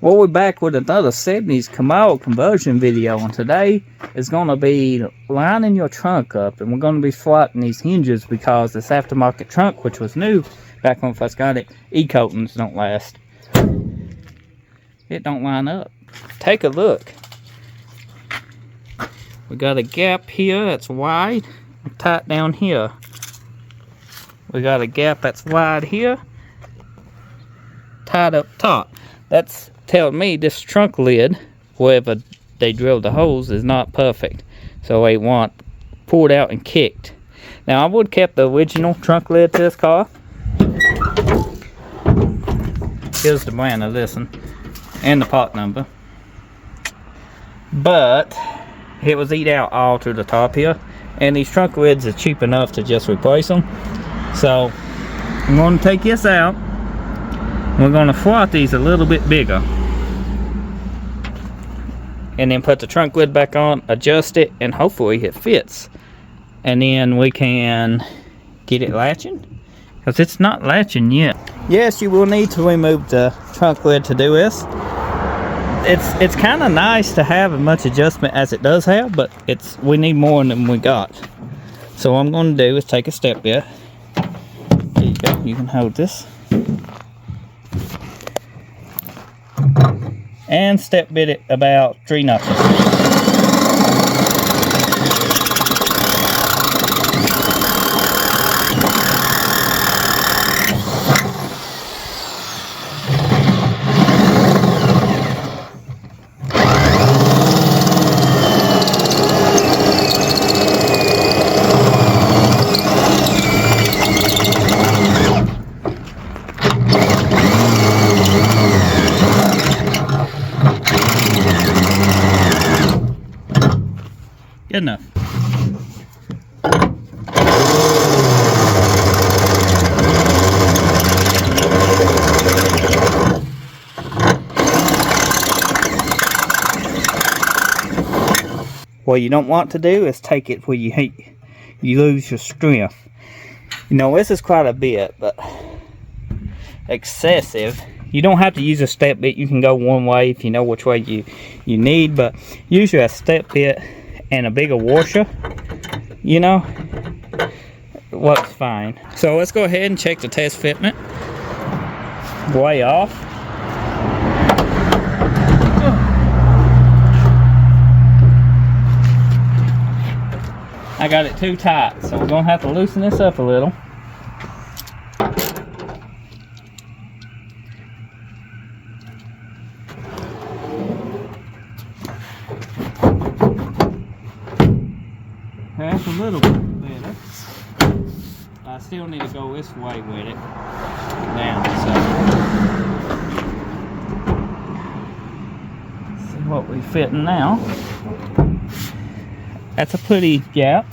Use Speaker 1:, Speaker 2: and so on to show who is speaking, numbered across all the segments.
Speaker 1: Well, we're back with another 70s Camaro conversion video, and today is going to be lining your trunk up, and we're going to be swatting these hinges because this aftermarket trunk, which was new back when I first got it, e-coatings don't last. It don't line up. Take a look. We got a gap here that's wide and tight down here. We got a gap that's wide here, tight up top. That's telling me this trunk lid, wherever they drilled the holes, is not perfect. So they want pulled out and kicked. Now I would kept the original trunk lid to this car. Here's the brand of this one and the part number. But it was eat out all to the top here, and these trunk lids are cheap enough to just replace them. So I'm going to take this out. We're going to swat these a little bit bigger, and then put the trunk lid back on, adjust it, and hopefully it fits. And then we can get it latching, because it's not latching yet. Yes, you will need to remove the trunk lid to do this. It's kind of nice to have as much adjustment as it does have, but we need more than we got. So what I'm going to do is take a step bit. There you go. You can hold this. And step bit it about 3 notches. Good enough. What you don't want to do is take it where you lose your strength. You know, this is quite a bit, but excessive. You don't have to use a step bit. You can go one way if you know which way you need, but usually a step bit and a bigger washer, you know, works fine. So let's go ahead and check the test fitment. Way off. I got it too tight, so we're gonna have to loosen this up a little. That's a little bit better. I still need to go this way with it. Down, so. See what we fitting now. That's a pretty gap.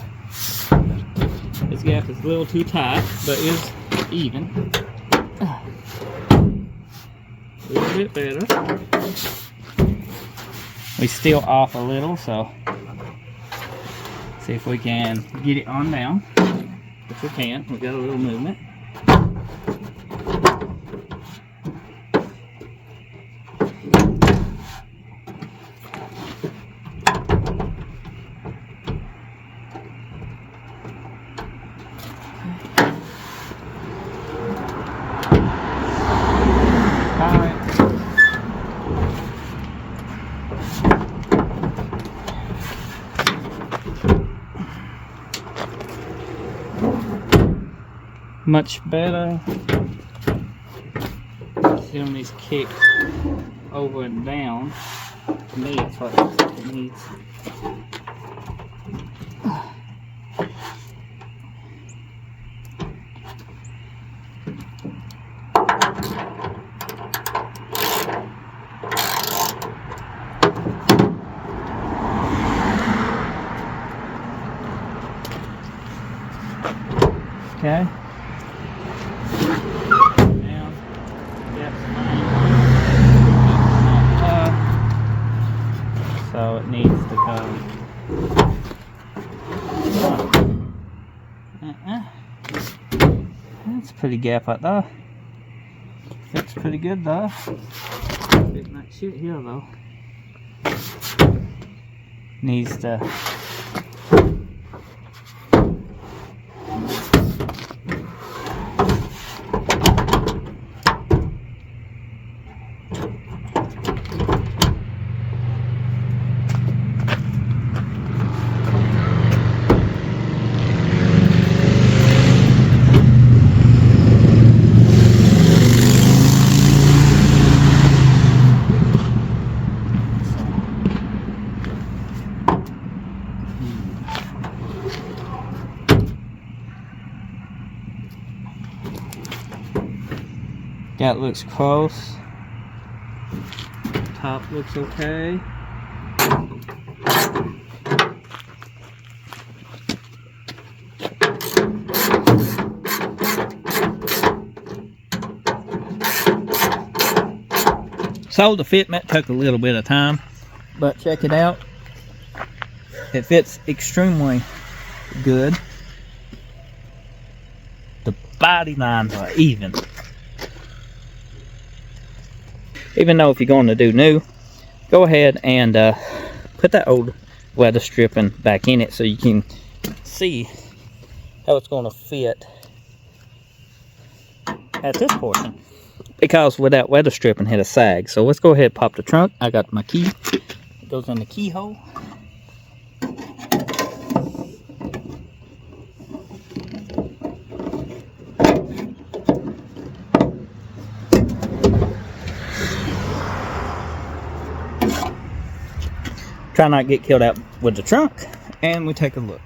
Speaker 1: This gap is a little too tight, but is even. A little bit better. We still off a little, so. See if we can get it on down. If we can, we got a little movement. All right. Much better. Still needs kicked over and down. To me, it's what it needs. Okay. So it needs to go. That's a pretty gap right there. Fits pretty good though. Bit like shit here though. Needs to that looks close. Top looks okay. So the fitment took a little bit of time, but check it out. It fits extremely good. The body lines are even. Even though if you're going to do new, go ahead and put that old weather stripping back in it so you can see how it's going to fit at this portion. Because with that weather stripping hit a sag. So let's go ahead and pop the trunk. I got my key. It goes in the keyhole. Try not to get killed out with the trunk, and we take a look.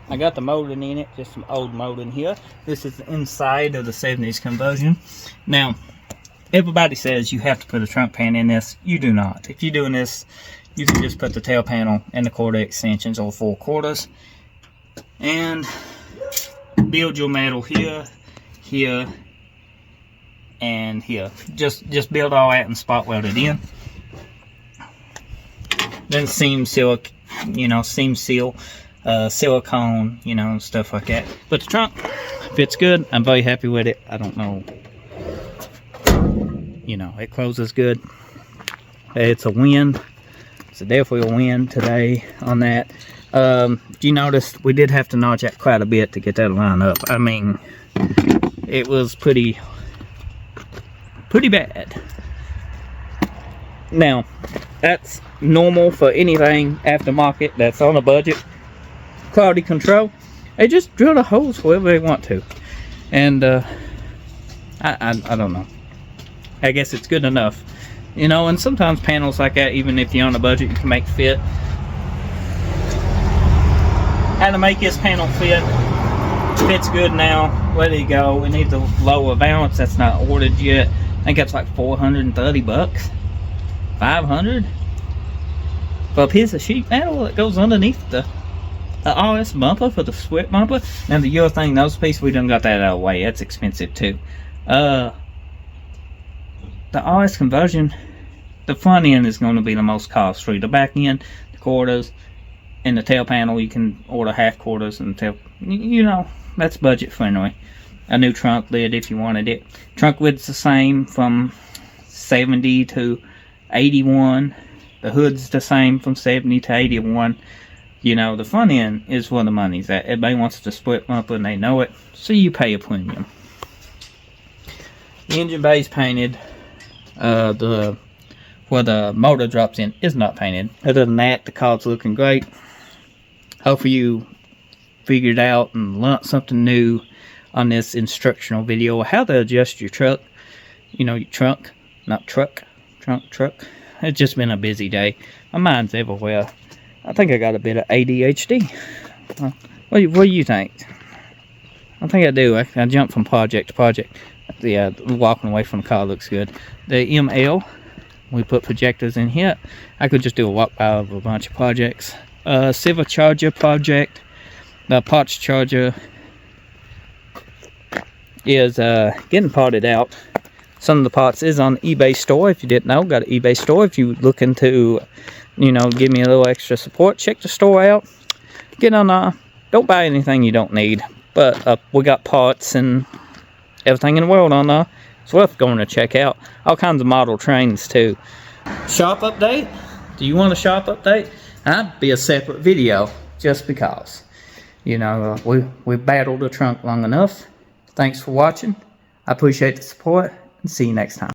Speaker 1: I got the molding in it, just some old molding here. This is the inside of the 70s conversion. Now, everybody says you have to put a trunk pan in this. You do not. If you're doing this, you can just put the tail panel and the quarter extensions or 4/4 and build your metal here, here, and here. Just build all that and spot weld it in. Then seam seal, seam seal, silicone, stuff like that. But the trunk fits good. I'm very happy with it. I don't know, it closes good. It's a win. It's definitely a win today on that. You noticed we did have to notch out quite a bit to get that line up. I mean, it was pretty bad. Now, that's normal for anything aftermarket that's on a budget. Quality control, they just drill the holes wherever they want to. And I don't know. I guess it's good enough. And sometimes panels like that, even if you're on a budget, you can make fit. How to make this panel fit. Fits good now. Ready to go. We need the lower valance. That's not ordered yet. I think that's like 430 bucks. 500 for a piece of sheet metal that goes underneath the RS bumper for the split bumper. Now the urethane nose piece, we done got that out of the way. That's expensive too. The RS conversion, the front end is going to be the most costly. The back end, the quarters, and the tail panel, you can order half quarters and tail. That's budget friendly. A new trunk lid if you wanted it. Trunk lid's the same from 70 to 81. The hood's the same from 70 to 81. The front end is where the money's at. Everybody wants to split bumper and they know it, so you pay a premium. The engine bay's painted. Where the motor drops in is not painted. Other than that, the car's looking great. Hopefully you figured out and learned something new on this instructional video. How to adjust your truck. Your trunk, not truck. Truck. It's just been a busy day. My mind's everywhere. I think I got a bit of ADHD. What do you think? I think I do. I jump from project to project. Yeah, walking away from the car looks good. The ML, we put projectors in here. I could just do a walk by of a bunch of projects. Silver charger project. The parts charger is getting parted out. Some of the parts is on eBay store. If you didn't know, got an eBay store. If you looking to, give me a little extra support, check the store out. Get on don't buy anything you don't need. But we got parts and everything in the world on there. It's worth going to check out. All kinds of model trains too. Shop update? Do you want a shop update? That'd be a separate video, just because. You know, we battled the trunk long enough. Thanks for watching. I appreciate the support, and see you next time.